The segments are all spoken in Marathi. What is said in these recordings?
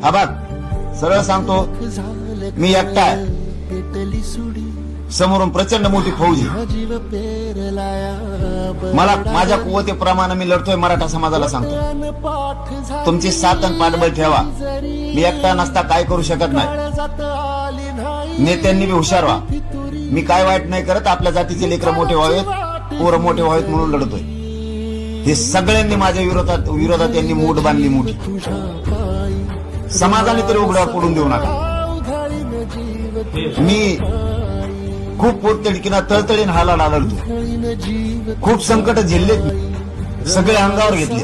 हा बघ, सरळ सांगतो, मी एकटा आहे. समोरून प्रचंड मोठी फौज आहे. मला माझ्या कुवतेप्रमाणे मी लढतोय. मराठा समाजाला सांगतो, तुमची साथ आणि पाठबळ ठेवा. मी एकटा नसता काय करू शकत नाही. नेत्यांनी बी हुशार व्हा. मी काय वाईट नाही करत. आपल्या जातीचे लेकरं मोठे व्हावेत, पोरं मोठे व्हावेत म्हणून लढतोय. हे सगळ्यांनी माझ्या विरोधात यांनी मूठ बांधली मोठी. समाजाने तरी उघड्यावर पडून देऊ नका. मी खूप पोटतिडकीनं तळतळीन हा लढा लढतो. खूप संकट झेललेत, सगळे अंगावर घेतले,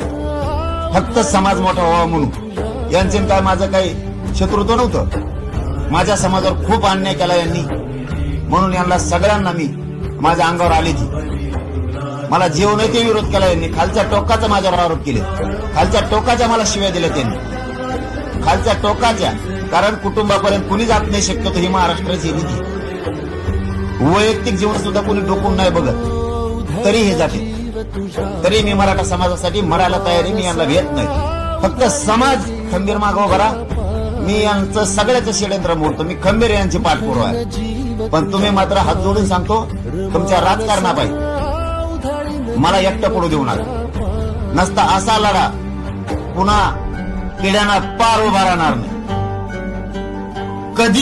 फक्त समाज मोठा व्हावा म्हणून. यांचे काय माझं काही शत्रुत्व नव्हतं. माझ्या समाजावर खूप अन्याय केला यांनी, म्हणून यांना सगळ्यांना मी माझ्या अंगावर आली ती. मला जीव नाही ते विरोध केला यांनी. खालच्या टोकाचा माझ्यावर आरोप केले. खालच्या टोकाच्या मला शिव्या दिल्या त्यांनी, खालच्या टोकाच्या. कारण कुटुंबापर्यंत कुणी जात नाही शक्यतो. ही महाराष्ट्राची नीती. वैयक्तिक जीवन सुद्धा कोणी डोकून नाही बघत, तरी हे जाते. तरी मी मराठा समाजासाठी मरायला तयारी. मी यांना भेट नाही. फक्त समाज खंबीर मागव भरा. मी यांचं सगळ्याचं षडयंत्र मोडतो. मी खंबीर यांची पाठपुरावा आहे. पण तुम्ही मात्र हात जोडून सांगतो, तुमच्या राजकारणापायी मला एकटं पडू देऊ नका. नसता असा लढा पुन्हा किड्यांना पार उभा राहणार नाही कधी.